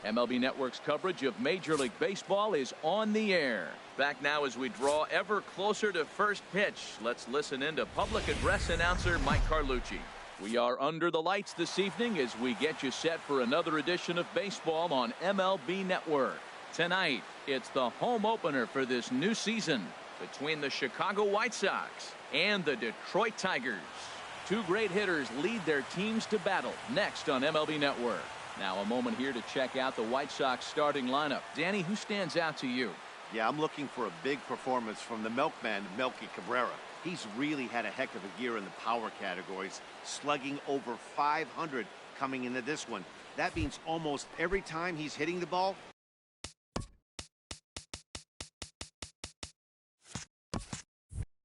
MLB Network's coverage of Major League Baseball is on the air. Back now as we draw ever closer to first pitch. Let's listen in to public address announcer Mike Carlucci. We are under the lights this evening as we get you set for another edition of baseball on MLB Network. Tonight, it's the home opener for this new season between the Chicago White Sox and the Detroit Tigers. Two great hitters lead their teams to battle next on MLB Network. Now a moment here to check out the White Sox starting lineup. Danny, who stands out to you? Yeah, I'm looking for a big performance from the milkman, Melky Cabrera. He's really had a heck of a year in the power categories, slugging over 500 coming into this one. That means almost every time he's hitting the ball,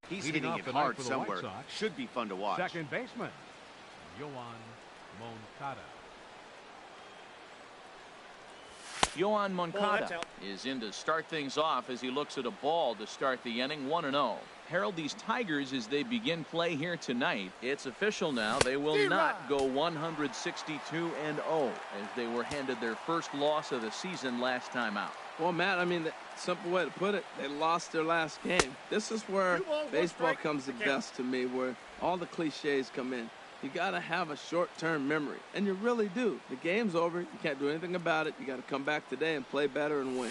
he's hitting it hard somewhere. Should be fun to watch. Second baseman, Yoan Moncada. Yoan Moncada is in to start things off as he looks at a ball to start the inning. 1-0. Harold, these Tigers, as they begin play here tonight, it's official now. They will not go 162-0 as they were handed their first loss of the season last time out. Well, Matt, I mean, the simple way to put it, they lost their last game. This is where baseball comes the best to me, where all the cliches come in. You got to have a short-term memory, and you really do. The game's over. You can't do anything about it. You got to come back today and play better and win.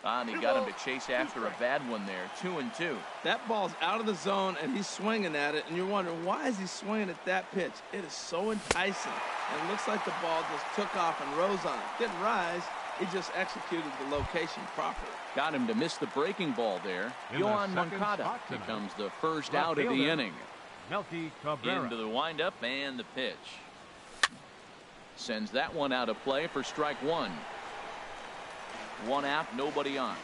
And he got him to chase after a bad one there. 2-2. That ball's out of the zone, and he's swinging at it, and you're wondering, why is he swinging at that pitch? It is so enticing. And it looks like the ball just took off and rose on it. Didn't rise. He just executed the location properly. Got him to miss the breaking ball there. Yoan Moncada becomes the first out of the inning. Melky Cabrera. Into the windup and the pitch. Sends that one out of play for strike one. One out, nobody on.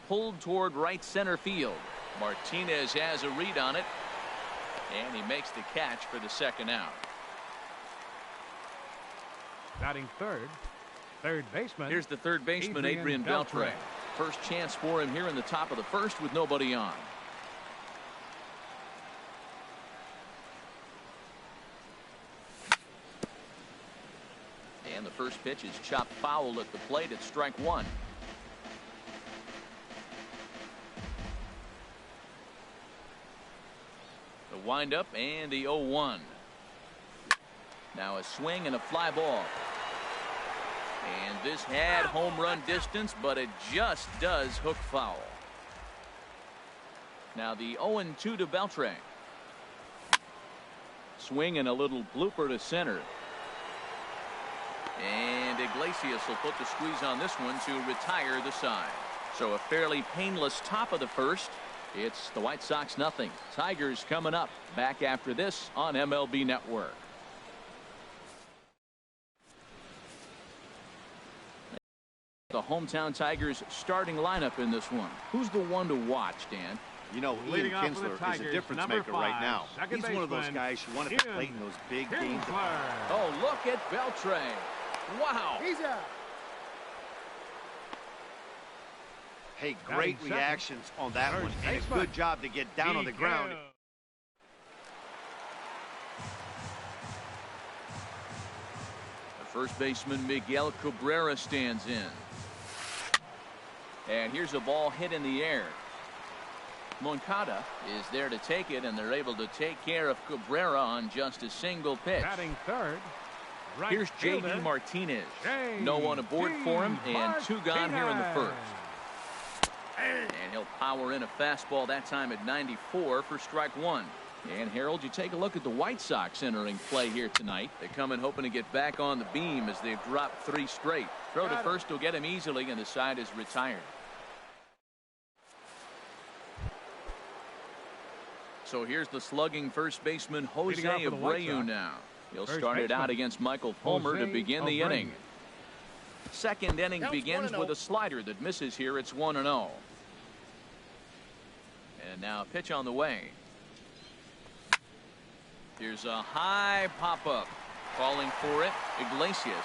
Pulled toward right center field. Martinez has a read on it. And he makes the catch for the second out. Batting third. Third baseman. Here's the third baseman, Adrian Beltre. First chance for him here in the top of the first with nobody on. And the first pitch is chopped foul at the plate at strike one. The windup and the 0-1. Now a swing and a fly ball. And this had home run distance, but it just does hook foul. Now the 0-2 to Beltre. Swing and a little blooper to center. And Iglesias will put the squeeze on this one to retire the side. So a fairly painless top of the first. It's the White Sox nothing. Tigers coming up. Back after this on MLB Network. The hometown Tigers starting lineup in this one. Who's the one to watch, Dan? You know, Ian Kinsler is a difference maker right now. He's one of those guys who want to play in those big games. Oh, look at Beltre. Wow. He's out. Hey, great reactions on that one, and a good job to get down on the ground. The first baseman, Miguel Cabrera, stands in. And here's a ball hit in the air. Moncada is there to take it, and they're able to take care of Cabrera on just a single pitch. Batting third. Right. Here's J.D. Martinez. No one aboard for him, and two gone here in the first. And he'll power in a fastball that time at 94 for strike one. And Harold, you take a look at the White Sox entering play here tonight. They come in hoping to get back on the beam as they've dropped three straight. Throw to first will get him easily, and the side is retired. So here's the slugging first baseman Jose Abreu now. He'll start it out against Michael Fulmer to begin the inning. Second inning begins with a slider that misses here. It's 1-0. And now a pitch on the way. Here's a high pop-up. Calling for it, Iglesias.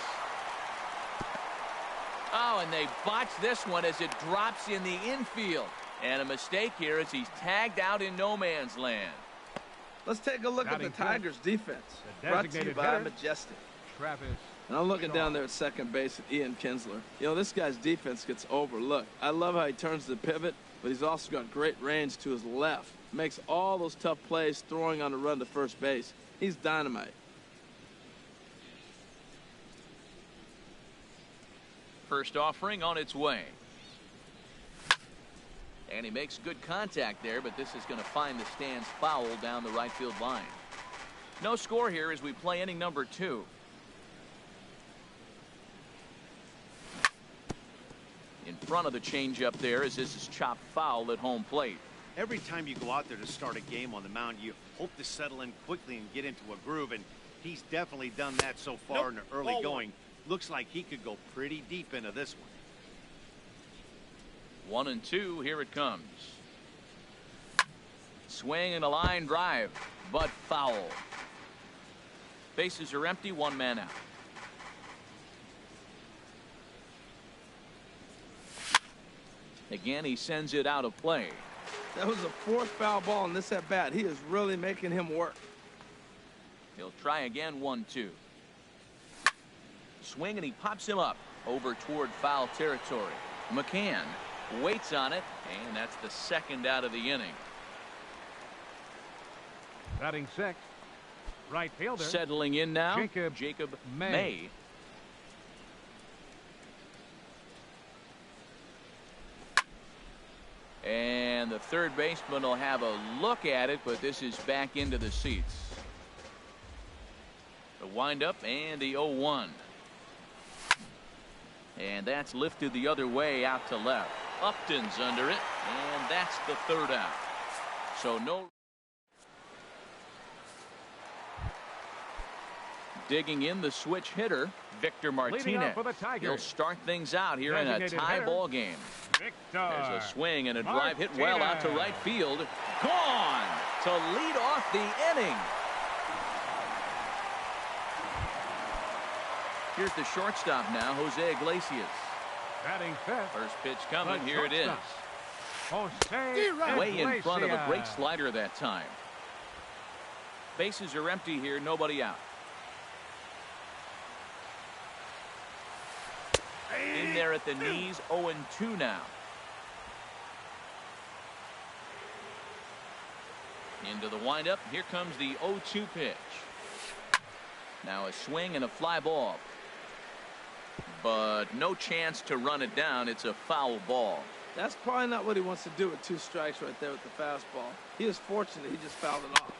Oh, and they botch this one as it drops in the infield. And a mistake here as he's tagged out in no man's land. Let's take a look at the Tigers' defense. Brought to you by Majestic. Travis. And I'm looking down there at second base at Ian Kinsler. You know, this guy's defense gets overlooked. I love how he turns the pivot, but he's also got great range to his left. Makes all those tough plays throwing on the run to first base. He's dynamite. First offering on its way. And he makes good contact there, but this is going to find the stands foul down the right field line. No score here as we play inning number 2. In front of the changeup there as this is chopped foul at home plate. Every time you go out there to start a game on the mound, you hope to settle in quickly and get into a groove, and he's definitely done that so far in the early going. Looks like he could go pretty deep into this one. 1-2, here it comes. Swing and a line drive, but foul. Bases are empty, 1 man out. Again, he sends it out of play. That was a 4th foul ball in this at bat. He is really making him work. He'll try again, 1-2. Swing and he pops him up over toward foul territory. McCann waits on it, and that's the 2nd out of the inning. Batting 6th. Right fielder. Settling in now, Jacob May. And the third baseman will have a look at it, but this is back into the seats. The windup and the 0-1. And that's lifted the other way out to left. Upton's under it, and that's the 3rd out. So no. Digging in the switch hitter, Victor Martinez. He'll start things out here in a tie ball game. There's a swing and a drive hit well out to right field. Gone to lead off the inning. Here's the shortstop now, Jose Iglesias. Batting 5th. First pitch coming. Here it is. Jose Way in front of a great slider that time. Bases are empty here. Nobody out. In there at the knees, 0-2 now. Into the windup. Here comes the 0-2 pitch. Now a swing and a fly ball. But no chance to run it down. It's a foul ball. That's probably not what he wants to do with 2 strikes right there with the fastball. He is fortunate he just fouled it off.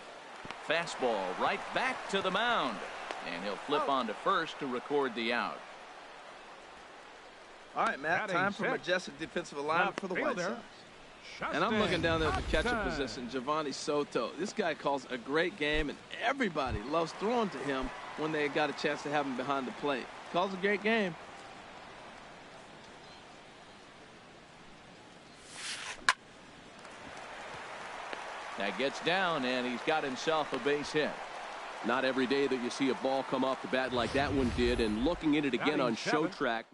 Fastball right back to the mound. And he'll flip on to first to record the out. All right, Matt, time for Majestic defensive alignment for the White Sox. And I'm looking down there at the catcher position, Giovanni Soto. This guy calls a great game, and everybody loves throwing to him when they got a chance to have him behind the plate. Calls a great game. That gets down, and he's got himself a base hit. Not every day that you see a ball come off the bat like that one did, and looking at it again on Show Track.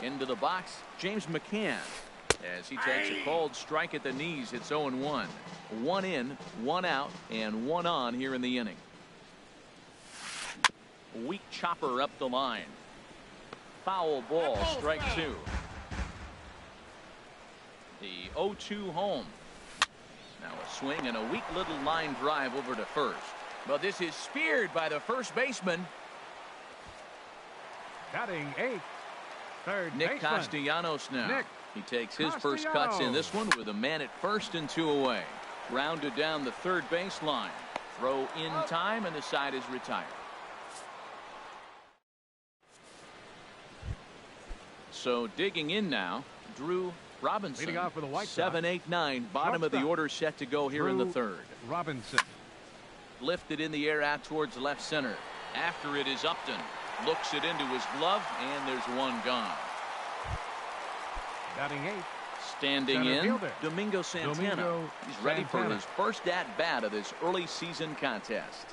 Into the box, James McCann. As he takes a cold strike at the knees, it's 0-1. 1 in, 1 out, and 1 on here in the inning. Weak chopper up the line. Foul ball, strike 2. The 0-2 home. Now a swing and a weak little line drive over to first. But this is speared by the first baseman. Batting 8th. Third Nick baseman. Castellanos now. He takes his first cuts in this one with a man at first and 2 away. Grounded down the third baseline. Throw in time, and the side is retired. So digging in now, Drew Robinson. Leading off for the White Sox. 7, 8, 9. Bottom of the order set to go here in the third. Robinson. Lifted in the air out towards left center. After it is Upton. Looks it into his glove, and there's 1 gone. Batting 8th. Standing Center in, fielder. Domingo Santana. He's ready for his first at-bat of this early season contest.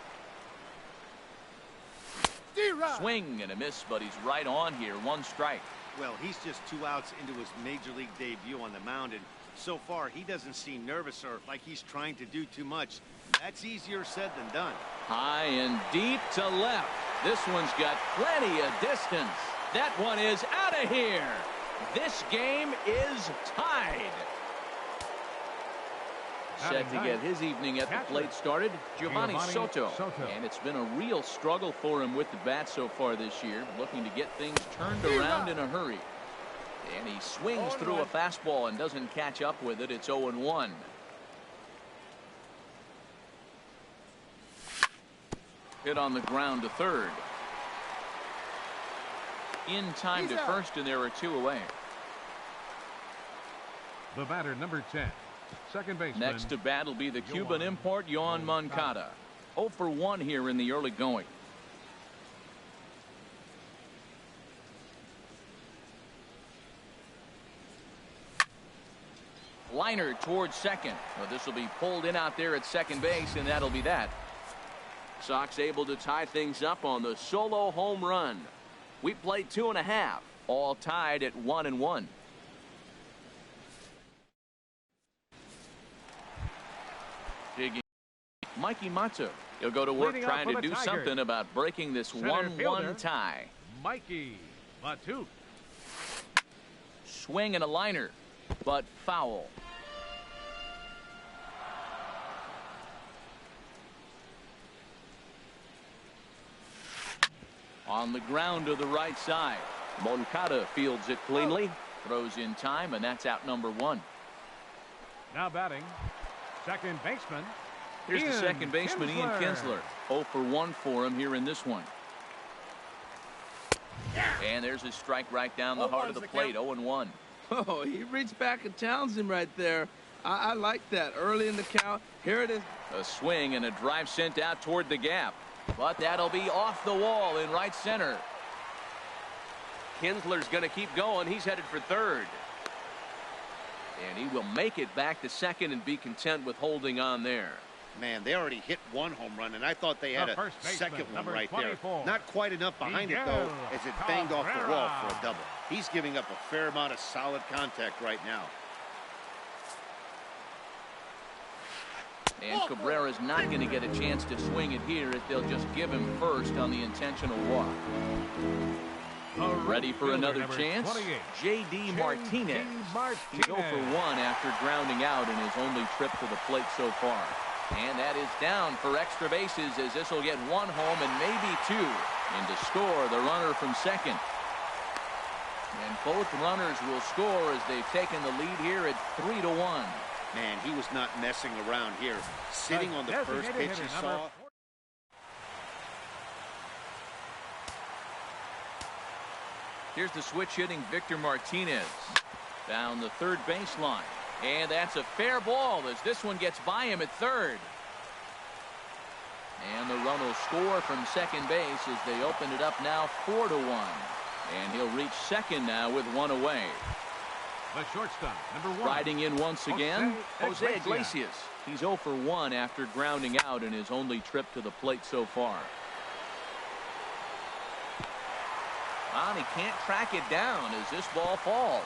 Swing and a miss, but he's right on here. One strike. Well, he's just 2 outs into his major league debut on the mound, and so far he doesn't seem nervous or like he's trying to do too much. That's easier said than done. High and deep to left. This one's got plenty of distance. That one is out of here. This game is tied. Set to get his evening at the plate started, Giovanni Soto. And it's been a real struggle for him with the bat so far this year, looking to get things turned around in a hurry. And he swings through a fastball and doesn't catch up with it. It's 0-1. Hit on the ground to third. In time to first, and there are 2 away. The batter, number 10. Second baseman. Next to bat will be the Cuban import, Yoan Moncada. 0 for 1 here in the early going. Liner towards second. Well, this will be pulled in out there at second base, and that'll be that. Sox able to tie things up on the solo home run. We played 2.5, all tied at 1-1. Digging. Mikey Matsu. He'll go to work trying to do something about breaking this 1-1 tie. Mikey Matsu. Swing and a liner, but foul. On the ground to the right side. Moncada fields it cleanly. Throws in time, and that's out number 1. Now batting, second baseman. Here's the second baseman, Ian Kinsler. 0 for 1 for him here in this one. And there's a strike right down the heart of the plate. 0-1. Oh, he reached back and challenged him right there. I like that. Early in the count. Here it is. A swing and a drive sent out toward the gap. But that'll be off the wall in right center. Kinsler's going to keep going. He's headed for third. And he will make it back to second and be content with holding on there. Man, they already hit 1 home run, and I thought they had a second one right there. Not quite enough behind it, though, as it banged off the wall for a double. He's giving up a fair amount of solid contact right now. And Cabrera's not going to get a chance to swing it here if they'll just give him first on the intentional walk. Ready for another chance? J.D. Martinez. He's 0 for 1 after grounding out in his only trip to the plate so far. And that is down for extra bases, as this will get 1 home and maybe 2. And to score, the runner from second. And both runners will score as they've taken the lead here at 3-1. Man, he was not messing around here. Sitting on the first pitch he saw. Here's the switch hitting Victor Martinez. Down the third baseline. And that's a fair ball as this one gets by him at third. And the run will score from second base as they open it up now 4-1. And he'll reach second now with 1 away. The shortstop, number 1. Riding in once again, Jose Iglesias. He's 0 for 1 after grounding out in his only trip to the plate so far. And he can't track it down as this ball falls.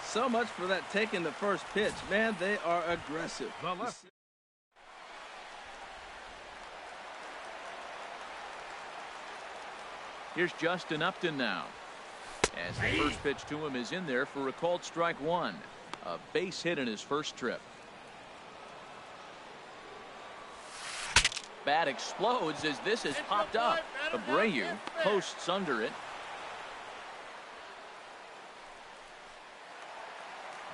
So much for that taking the first pitch. Man, they are aggressive. The left. Here's Justin Upton now. As the first pitch to him is in there for a called strike 1. A base hit in his first trip. Bat explodes as this has popped up. Abreu posts under it.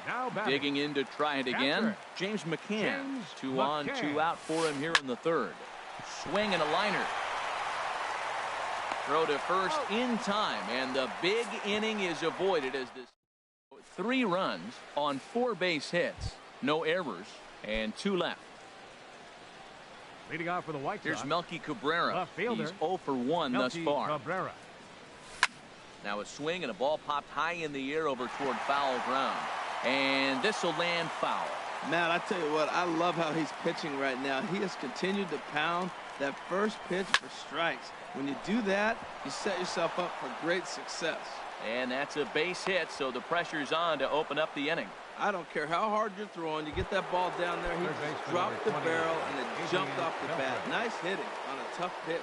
Now digging in to try it again. James McCann. 2 on, 2 out for him here in the third. Swing and a liner. Throw to first in time, and the big inning is avoided as this 3 runs on 4 base hits, no errors, and 2 left. Leading off for the White Sox. Here's Melky Cabrera. He's 0 for 1 thus far. Cabrera. Now a swing and a ball popped high in the air over toward foul ground. And this will land foul. Matt, I tell you what, I love how he's pitching right now. He has continued to pound that first pitch for strikes. When you do that, you set yourself up for great success. And that's a base hit, so the pressure's on to open up the inning. I don't care how hard you're throwing, you get that ball down there, he just dropped the barrel and it jumped off the bat. Nice hitting on a tough pitch.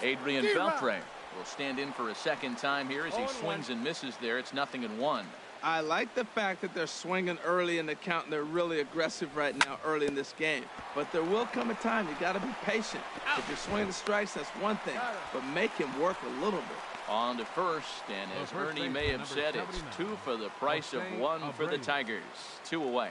Adrian Beltre will stand in for a second time here as he swings and misses there. It's 0-1. I like the fact that they're swinging early in the count and they're really aggressive right now early in this game. But there will come a time you got to be patient. If you're swinging the strikes, that's one thing, but make him work a little bit. On to first, and as Ernie may have said, it's 2 for the price of 1 for the Tigers. 2 away.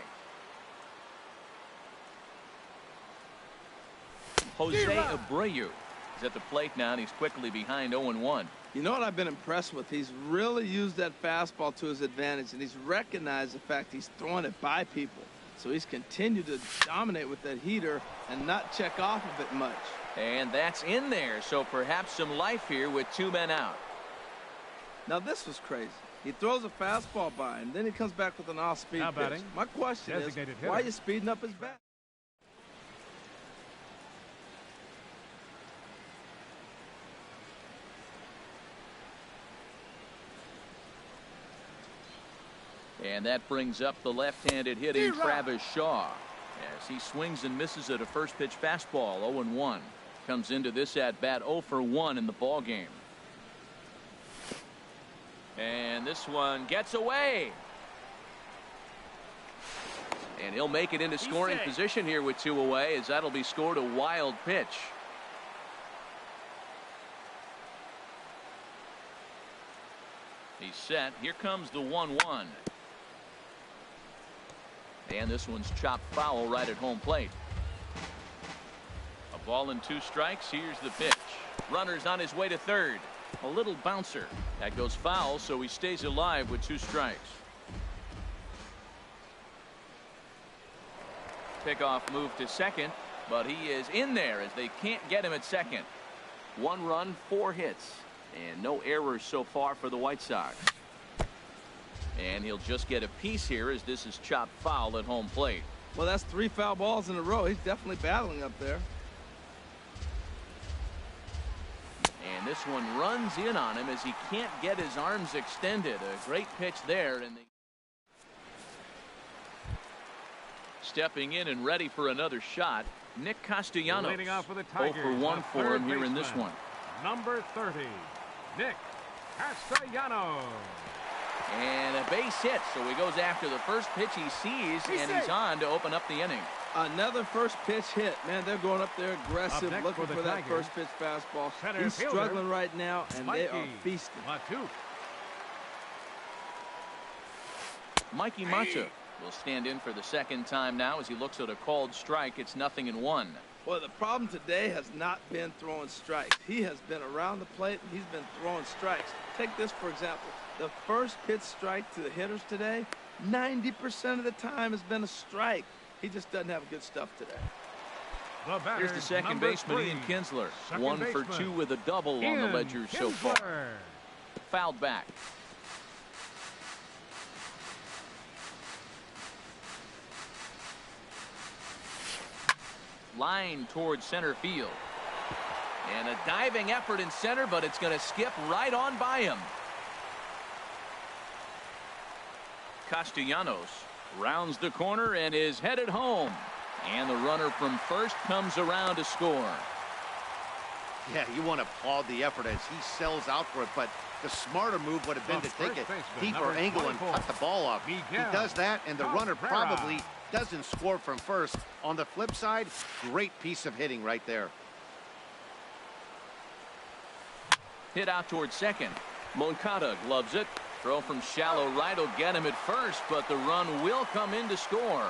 Jose Abreu is at the plate now, and he's quickly behind 0-1. You know what I've been impressed with? He's really used that fastball to his advantage, and he's recognized the fact he's throwing it by people. So he's continued to dominate with that heater and not check off of it much. And that's in there, so perhaps some life here with 2 men out. Now this was crazy. He throws a fastball by, and then he comes back with an off-speed pitch. My question is, why are you speeding up his bat? And that brings up the left-handed hitting Travis Shaw as he swings and misses at a first pitch fastball. 0-1. Comes into this at bat 0 for 1 in the ball game. And this one gets away. And he'll make it into scoring position here with 2 away, as that'll be scored a wild pitch. He's set. Here comes the 1-1. And this one's chopped foul right at home plate. A ball and 2 strikes. Here's the pitch. Runner's on his way to third. A little bouncer. That goes foul, so he stays alive with 2 strikes. Pickoff move to second, but he is in there as they can't get him at second. 1 run, 4 hits, and no errors so far for the White Sox. And he'll just get a piece here as this is chopped foul at home plate. Well, that's 3 foul balls in a row. He's definitely battling up there. And this one runs in on him as he can't get his arms extended. A great pitch there. And stepping in and ready for another shot, Nick Castellanos. Leading off for the Tigers, 0 for 1 for him here in this one. Number 30, Nick Castellanos. And a base hit, so he goes after the first pitch he sees, and he's on to open up the inning. Another first pitch hit. Man, they're going up there aggressive, looking for that first pitch fastball. He's struggling right now, and they are feasting. Mikey Mata will stand in for the second time now as he looks at a called strike. It's 0-1. Well, the problem today has not been throwing strikes. He has been around the plate, and he's been throwing strikes. Take this, for example. The first pitch strike to the hitters today, 90% of the time has been a strike. He just doesn't have good stuff today. Here's the second baseman, Ian Kinsler. 1 for 2 with a double on the ledger so far. Fouled back. Line towards center field. And a diving effort in center, but it's going to skip right on by him. Castellanos rounds the corner and is headed home. And the runner from first comes around to score. Yeah, you want to applaud the effort as he sells out for it, but the smarter move would have been to take a deeper angle and cut the ball off. He does that, and the runner probably doesn't score from first. On the flip side, great piece of hitting right there. Hit out towards second. Moncada gloves it. Throw from shallow right will get him at first, but the run will come in to score.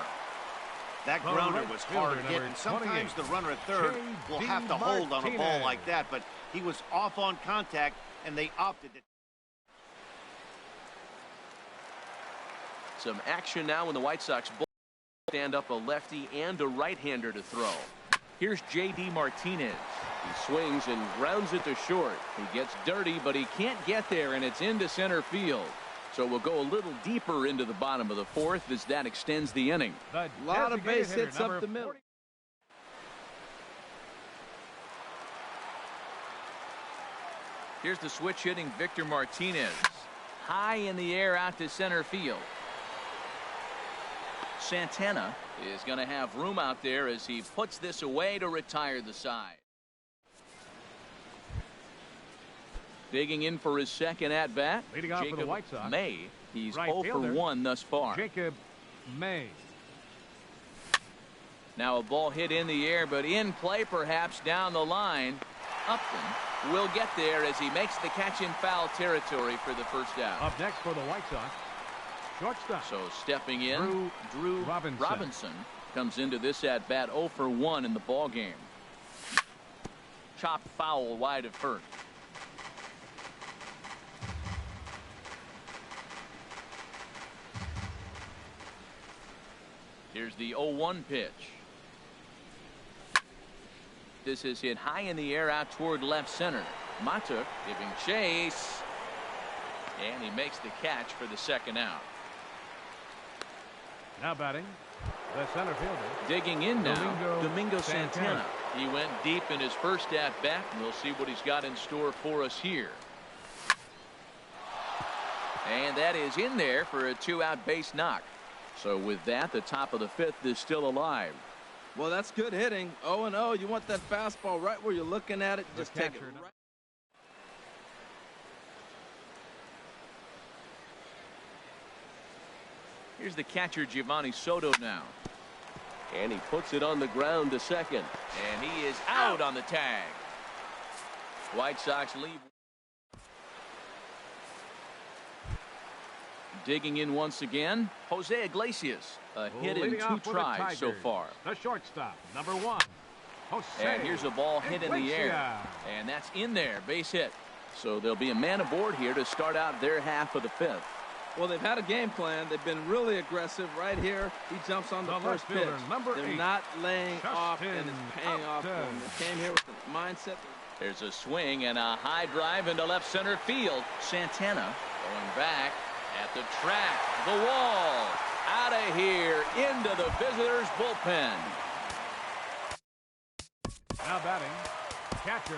That grounder was hard hit, and sometimes the runner at third will have to hold on a ball like that, but he was off on contact, and they opted it. Some action now when the White Sox stand up a lefty and a right-hander to throw. Here's J.D. Martinez. He swings and grounds it to short. He gets dirty, but he can't get there, and it's into center field. So we'll go a little deeper into the bottom of the fourth as that extends the inning. A lot of base hits up the middle. Here's the switch hitting Victor Martinez. High in the air out to center field. Santana is going to have room out there as he puts this away to retire the side. Digging in for his second at bat, Leading off for the Jacob White Sox. May. He's Right 0 fielder, for 1 thus far. Jacob May. Now a ball hit in the air, but in play perhaps down the line. Upton will get there as he makes the catch in foul territory for the first out. Up next for the White Sox, shortstop. So stepping in, Drew Robinson comes into this at bat 0 for 1 in the ball game. Chopped foul wide of first. Here's the 0-1 pitch. This is hit high in the air out toward left center. Mata giving chase. And he makes the catch for the second out. Now batting, the center fielder. Digging in now, Domingo Santana. Santana. He went deep in his first at bat, and we'll see what he's got in store for us here. And that is in there for a 2-out base knock. So with that, the top of the 5th is still alive. Well, that's good hitting. 0-0. You want that fastball right where you're looking at it. Just take it right. Here's the catcher, Giovanni Soto now. And he puts it on the ground to second. And he is out on the tag. White Sox leave. Digging in once again, Jose Iglesias. A hit in Leading 2 off for the tries so Tigers, far. The shortstop, number 1, Jose. And here's a ball hit in the air. And that's in there, base hit. So there'll be a man aboard here to start out their half of the 5th. Well, they've had a game plan. They've been really aggressive. Right here, he jumps on the first pitch. They're 8, not laying off, and Justin it's paying off for them. They came here with the mindset. There's a swing and a high drive into left center field. Santana going back at the track, the wall, out of here, into the visitors' bullpen. Now batting, catcher,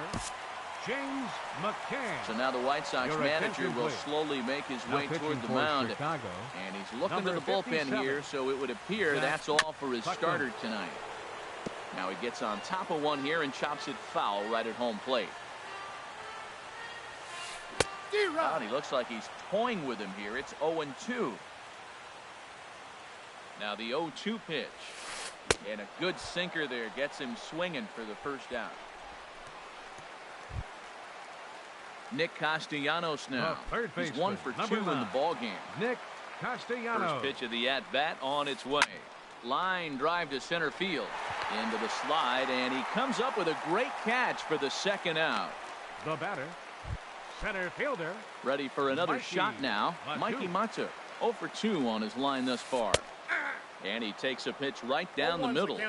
James McCann. So now the White Sox Your manager attention, will please. slowly make his Now way pitching toward the for mound. Chicago, And he's looking to number the bullpen 57, here, so it would appear Jack that's all for his Buckman. starter tonight. Now he gets on top of one here and chops it foul right at home plate. Oh, and he looks like he's toying with him here. It's 0-2. Now the 0-2 pitch. And a good sinker there gets him swinging for the first out. Nick Castellanos now. Third He's 1 for 2 in the ball game. Nick Castellanos. First pitch of the at-bat on its way. Line drive to center field. Into the slide, and he comes up with a great catch for the second out. The batter, center fielder. Ready for another Mikey shot now. Matu. Mikey Matu, 0 for 2 on his line thus far. And he takes a pitch right down the middle.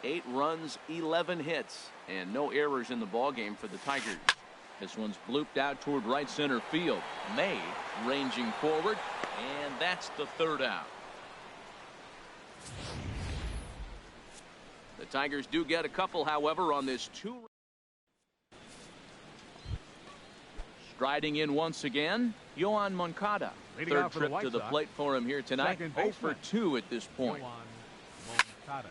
8 runs, 11 hits, and no errors in the ball game for the Tigers. This one's blooped out toward right center field. May ranging forward, and that's the third out. The Tigers do get a couple, however, on this 2. Striding in once again, Yoan Moncada. Leading Third off for the trip White to the Sox, plate for him here tonight. second 0 for baseman, 2 at this point. Yoan Moncada.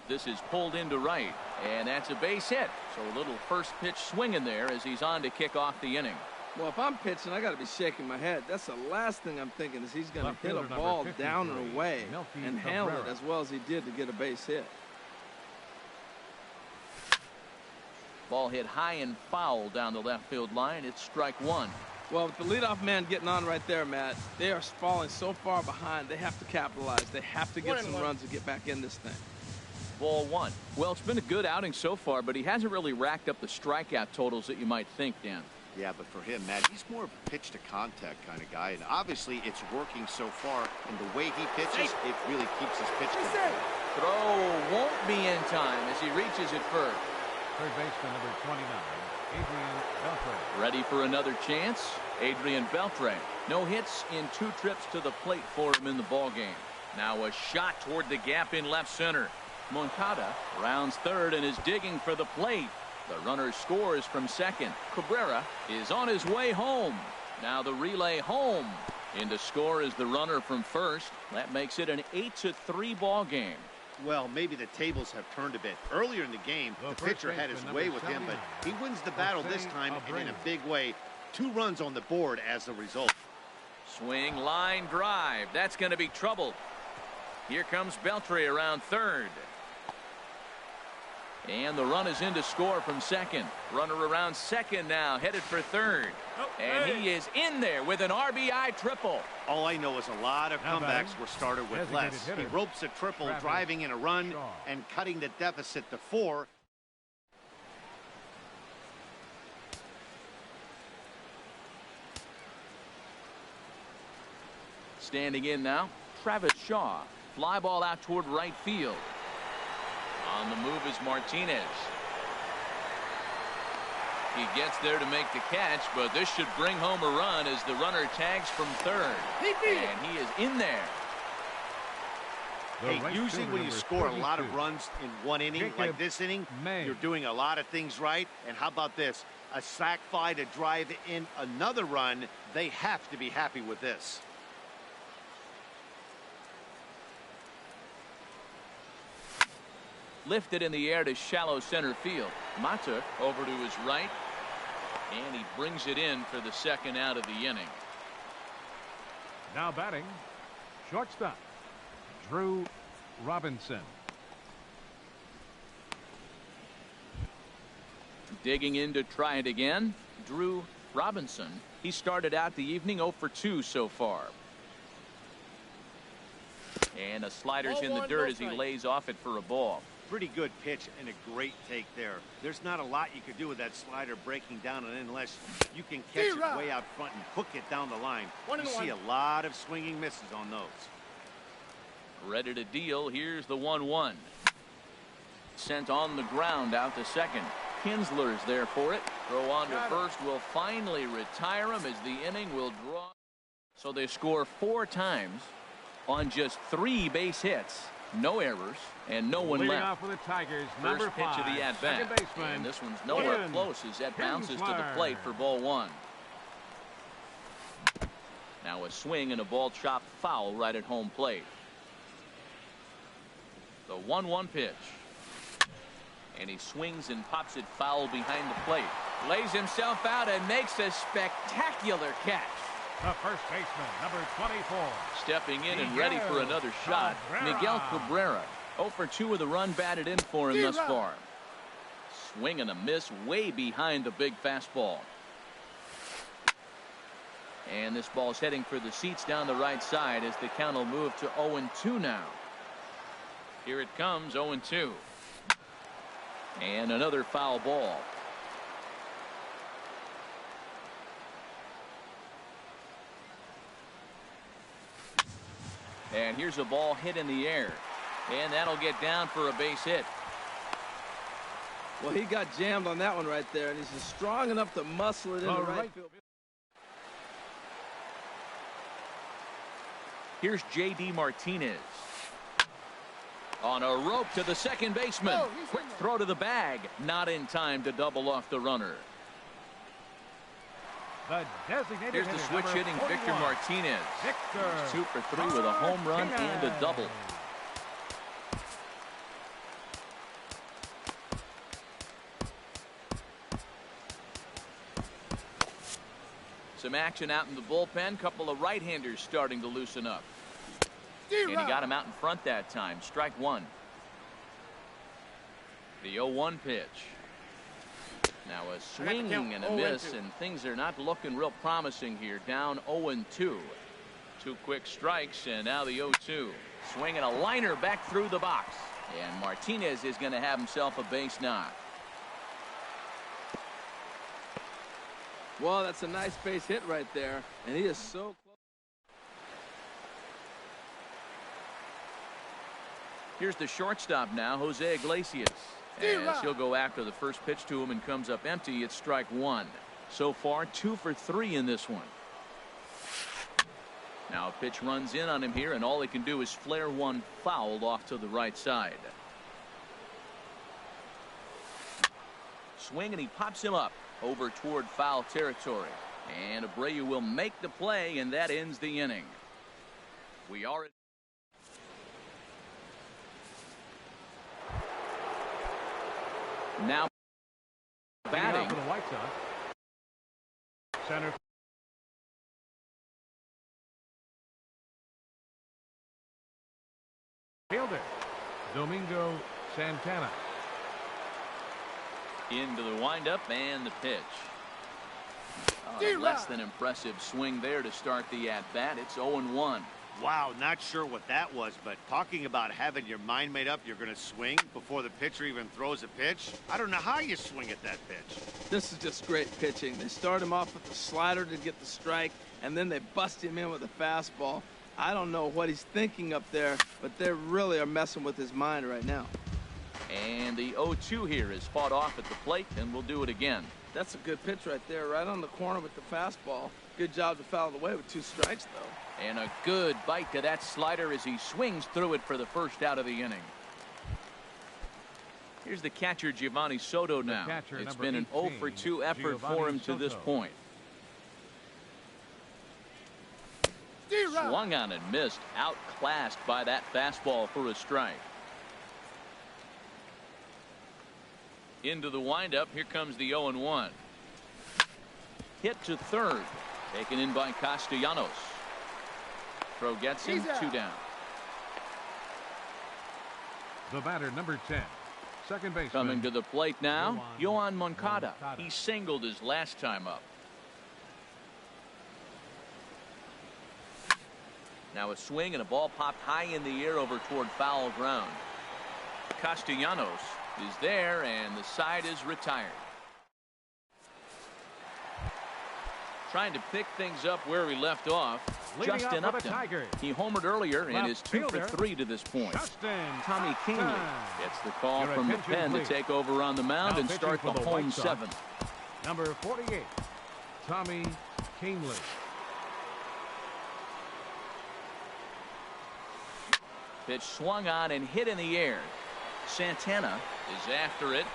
This is pulled into right, and that's a base hit. So a little first pitch swing in there as he's on to kick off the inning. Well, if I'm pitching, I got to be shaking my head. That's the last thing I'm thinking is he's going to Left hit a fielder number ball 53, down and away Melky and handle it Cabrera. as well as he did to get a base hit. Ball hit high and foul down the left field line. It's strike 1. Well, with the leadoff man getting on right there, Matt, they are falling so far behind. They have to capitalize. They have to get some runs to get back in this thing. Ball 1. Well, it's been a good outing so far, but he hasn't really racked up the strikeout totals that you might think, Dan. Yeah, but for him, Matt, he's more of a pitch-to-contact kind of guy, and obviously it's working so far, and the way he pitches, it really keeps his pitch control. Throw won't be in time as he reaches it first. Third baseman number 29, Adrian Beltre. Ready for another chance? Adrian Beltre. No hits in 2 trips to the plate for him in the ballgame. Now a shot toward the gap in left center. Moncada rounds third and is digging for the plate. The runner scores from second. Cabrera is on his way home. Now the relay home. In to score is the runner from first. That makes it an 8-3 ball game. Well, maybe the tables have turned a bit. Earlier in the game, the pitcher had his way with him, but he wins the battle this time and in a big way. 2 runs on the board as a result. Swing, line, drive. That's going to be trouble. Here comes Beltre around third. And the run is in to score from second. Runner around second now, headed for third. And he is in there with an RBI triple. All I know is a lot of comebacks were started with less. He ropes a triple, driving in a run and cutting the deficit to 4. Standing in now, Travis Shaw. Fly ball out toward right field. On the move is Martinez. He gets there to make the catch, but this should bring home a run as the runner tags from third. And he is in there. Hey, usually when you score a lot of runs in one inning, like this inning, you're doing a lot of things right. And how about this? A sac fly to drive in another run. They have to be happy with this. Lifted in the air to shallow center field. Mata over to his right. And he brings it in for the second out of the inning. Now batting, shortstop, Drew Robinson. Digging in to try it again, Drew Robinson. He started out the evening 0 for 2 so far. And a slider's in the dirt as he lays off it for a ball. Pretty good pitch and a great take there. There's not a lot you could do with that slider breaking down and unless you can catch it way out front and hook it down the line. You see a lot of swinging misses on those. Ready to deal. Here's the 1-1. Sent on the ground out to second. Kinsler's there for it. Throw on to first will finally retire him as the inning will draw. So they score 4 times on just 3 base hits. No errors and no one left. Off for the Tigers, First pitch of the at-bat. And this one's nowhere close as that bounces to the plate for ball 1. Now a swing and a ball chopped foul right at home plate. The 1-1 pitch. And he swings and pops it foul behind the plate. Lays himself out and makes a spectacular catch. The first baseman, number 24. Stepping in and ready for another shot, Miguel Cabrera. 0 for 2 with a run batted in for him thus far. Swing and a miss way behind the big fastball. And this ball's heading for the seats down the right side as the count will move to 0-2 now. Here it comes, 0-2. And another foul ball. And here's a ball hit in the air. And that'll get down for a base hit. Well, he got jammed on that one right there, and he's just strong enough to muscle it into right field. Here's J.D. Martinez. On a rope to the second baseman. Quick throw to the bag. Not in time to double off the runner. The designated Here's the switch hitting Victor Martinez. He's 2 for 3 with a home run and a double. Some action out in the bullpen. Couple of right-handers starting to loosen up. And he got him out in front that time. Strike 1. The 0-1 pitch. Now a swing and a miss, and things are not looking real promising here. Down 0-2. 2 quick strikes, and now the 0-2. Swinging a liner back through the box. And Martinez is going to have himself a base knock. Well, that's a nice base hit right there, and he is so close. Here's the shortstop now, Jose Iglesias. As he'll go after the first pitch to him and comes up empty, it's strike 1. So far, 2 for 3 in this one. Now a pitch runs in on him here, and all he can do is flare one foul off to the right side. swing, and he pops him up over toward foul territory. And Abreu will make the play, and that ends the inning. We are at now batting for the White Sox. Center fielder Domingo Santana. Into the windup and the pitch. Less than impressive swing there to start the at-bat. It's 0-1. Wow, not sure what that was, but talking about having your mind made up you're going to swing before the pitcher even throws a pitch. I don't know how you swing at that pitch. This is just great pitching. They start him off with the slider to get the strike, and then they bust him in with a fastball. I don't know what he's thinking up there, but they really are messing with his mind right now. And the 0-2 here is fought off at the plate, and we'll do it again. That's a good pitch right there, right on the corner with the fastball. Good job to foul it away with 2 strikes, though. And a good bite to that slider as he swings through it for the first out of the inning. Here's the catcher, Giovanni Soto, now. It's been an 0-for-2 effort for him to this point. Swung on and missed, outclassed by that fastball for a strike. Into the windup, here comes the 0-1. Hit to third, taken in by Castellanos. Throw gets him, 2 down. The batter, number 10, second baseman. Coming to the plate now, Yoan Moncada. He singled his last time up. Now a swing and a ball popped high in the air over toward foul ground. Castellanos is there, and the side is retired. Trying to pick things up where we left off. Justin Upton. He homered earlier and is 2 for 3 to this point. Tommy Kahnle gets the call from the pen to take over on the mound and start the home 7th. Number 48, Tommy Kahnle. Pitch swung on and hit in the air. Santana is after it.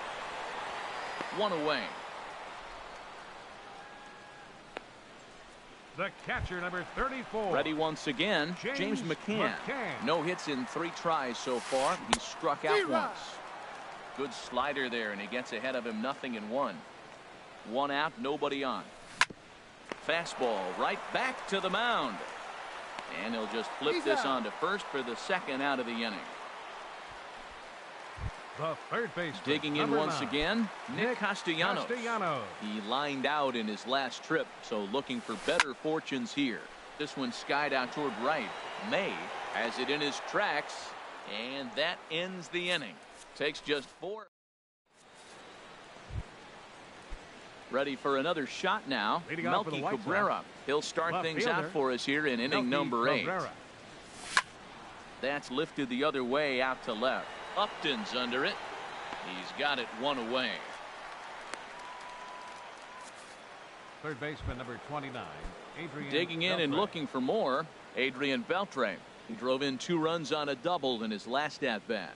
1 away. The catcher, number 34. Ready once again, James McCann. No hits in 3 tries so far. He struck out once. Good slider there, and he gets ahead of him, 0-1. 1 out, nobody on. Fastball right back to the mound. And he'll just flip this on to first for the 2nd out of the inning. The third baseman, digging in once again, Nick Castellanos. He lined out in his last trip, so looking for better fortunes here. This one skied out toward right. May has it in his tracks, and that ends the inning. Takes just 4. Ready for another shot now. Melky Cabrera. He'll start things out for us here in inning number 8. That's lifted the other way out to left. Upton's under it. He's got it 1 away. Third baseman, number 29, Adrian digging in Beltre. and looking for more, Adrian Beltre. He drove in 2 runs on a double in his last at-bat.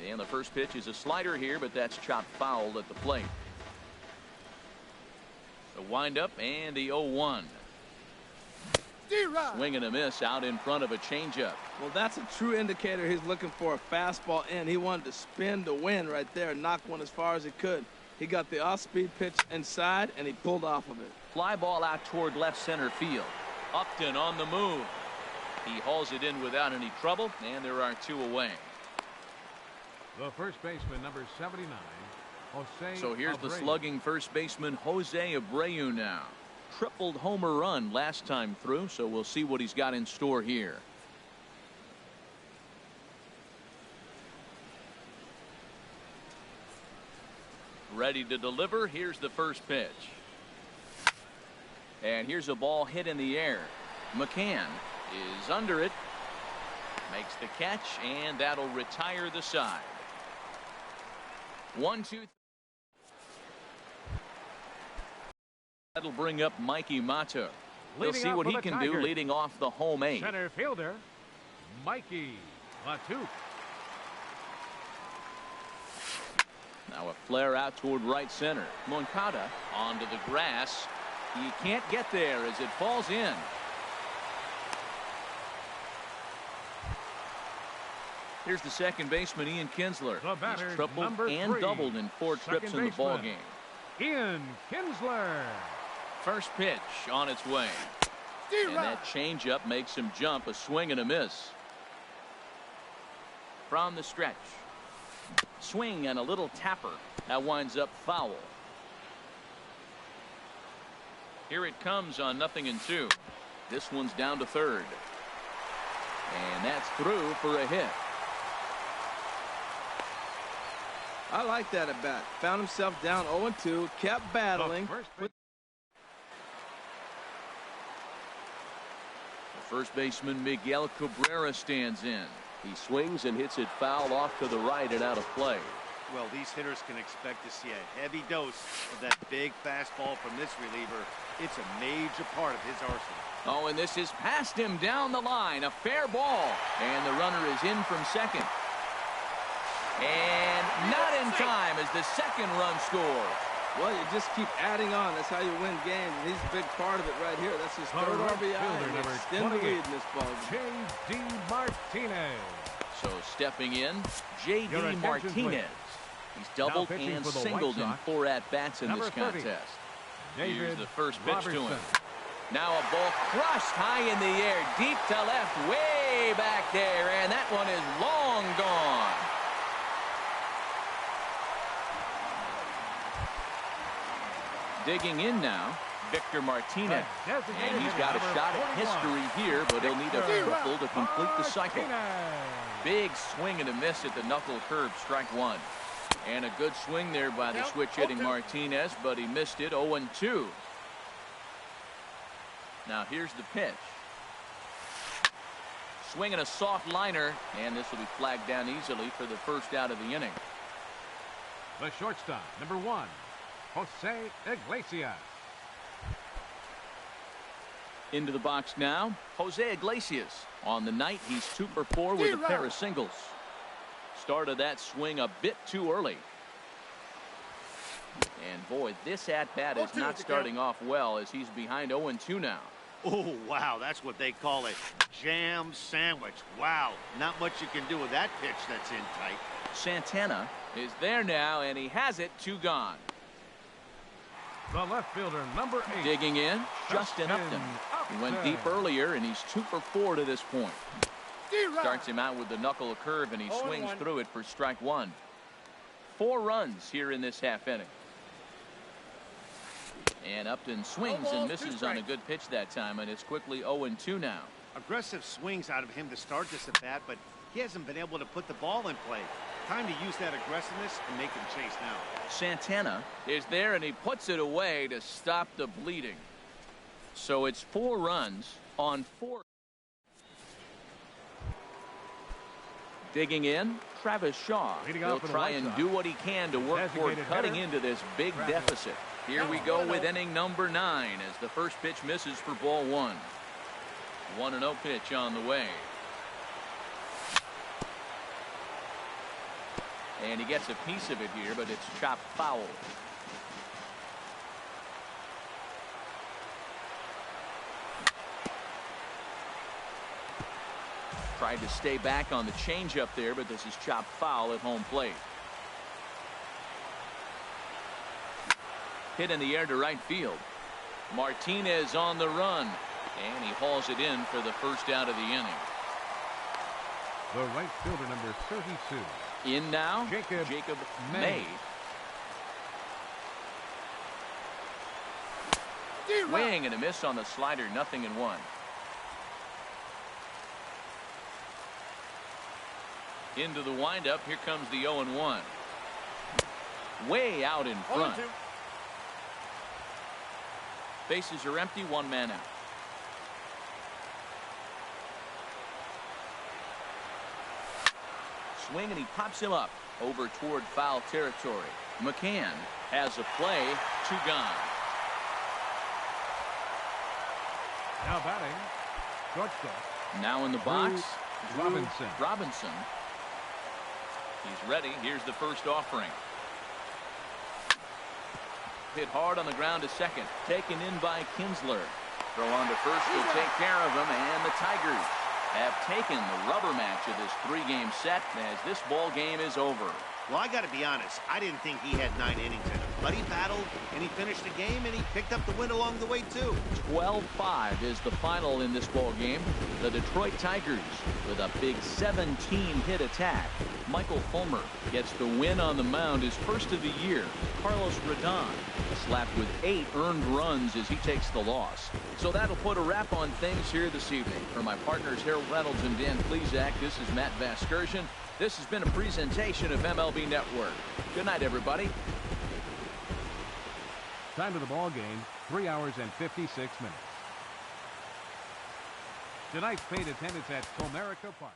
And the first pitch is a slider here, but that's chopped foul at the plate. The windup and the 0-1. Swing and a miss out in front of a changeup. Well, that's a true indicator he's looking for a fastball in. He wanted to spin to win right there and knock one as far as he could. He got the off-speed pitch inside, and he pulled off of it. Fly ball out toward left center field. Upton on the move. He hauls it in without any trouble, and there are 2 away. The first baseman, number 79, Jose So here's Abreu. the slugging first baseman, Jose Abreu now. Tripled homer run last time through, so we'll see what he's got in store here. Ready to deliver. Here's the first pitch. And here's a ball hit in the air. McCann is under it. Makes the catch, and that'll retire the side. 1-2. That'll bring up Mikey Mato. We'll see what he can do leading off the home 8. Center fielder, Mikey Mato. Now a flare out toward right center. Moncada onto the grass. He can't get there as it falls in. Here's the second baseman, Ian Kinsler. He's tripled and doubled in 4 trips in the ball game. Ian Kinsler. First pitch on its way. And that changeup makes him jump. A swing and a miss. From the stretch. Swing and a little tapper. That winds up foul. Here it comes on 0-2. This one's down to third. And that's through for a hit. I like that at bat. Found himself down 0-2, kept battling. The first baseman Miguel Cabrera stands in. He swings and hits it foul off to the right and out of play. Well, these hitters can expect to see a heavy dose of that big fastball from this reliever. It's a major part of his arsenal. Oh, and this is past him down the line. A fair ball. And the runner is in from second. And not in time as the second run scores. Well, you just keep adding on. That's how you win games. And he's a big part of it right here. That's his third RBI. And extend the lead in this ball game. J.D. Martinez. So stepping in, J.D. Martinez. He's doubled and singled in 4 at-bats in this contest. Here's the first pitch to him. Now a ball crushed high in the air, deep to left, way back there, and that one is long gone. Digging in now, Victor Martinez. And he's got a shot at history here, but he'll need a triple to complete the cycle. Big swing and a miss at the knuckle curve, strike one. And a good swing there by the switch-hitting Martinez, but he missed it, 0-2. Now here's the pitch. Swinging a soft liner, and this will be flagged down easily for the first out of the inning. The shortstop, number 1, Jose Iglesias. Into the box now, Jose Iglesias. On the night, he's 2 for 4 with a pair of singles. Started that swing a bit too early. And boy, this at-bat is not starting off well as he's behind 0-2 now. Oh, wow, that's what they call a jam sandwich. Wow, not much you can do with that pitch that's in tight. Santana is there now, and he has it, 2 gone. The left fielder, number 8. Digging in, Justin Upton. He went deep earlier, and he's 2 for 4 to this point. Starts him out with the knuckle curve, and he swings through it for strike one. 4 runs here in this half inning. And Upton swings and misses on a good pitch that time, and it's quickly 0-2 now. Aggressive swings out of him to start this at bat, but he hasn't been able to put the ball in play. Time to use that aggressiveness and make him chase now. Santana is there, and he puts it away to stop the bleeding. So it's 4 runs on 4. Digging in, Travis Shaw. He'll try and do what he can to work toward cutting into this big deficit. Here we go with inning number 9 as the first pitch misses for ball 1. 1-0 pitch on the way. And he gets a piece of it here, but it's chopped foul. Tried to stay back on the changeup there, but this is chopped foul at home plate. Hit in the air to right field. Martinez on the run, and he hauls it in for the first out of the inning. The right fielder, number 32. In now, Jacob May. Swing and a miss on the slider, 0-1. Into the windup, here comes the 0-1. Way out in front. Bases are empty, 1 man out. Swing, and he pops him up over toward foul territory. McCann has a play, 2 gone. Now batting, shortstop. Now in the box, Robinson. Robinson. He's ready. Here's the first offering. hit hard on the ground to second. Taken in by Kinsler. Throw on to first will take care of him, and the Tigers have taken the rubber match of this 3-game set as this ball game is over. Well, I got to be honest. I didn't think he had 9 innings in him. But he battled, and he finished the game, and he picked up the win along the way, too. 12-5 is the final in this ball game. The Detroit Tigers with a big 17-hit attack. Michael Fulmer gets the win on the mound, his first of the year. Carlos Rodon slapped with 8 earned runs as he takes the loss. So that'll put a wrap on things here this evening. For my partners Harold Reynolds and Dan Plesac, this is Matt Vasgersian. This has been a presentation of MLB Network. Good night, everybody. Time of the ball game, 3 hours and 56 minutes. Tonight's paid attendance at Comerica Park.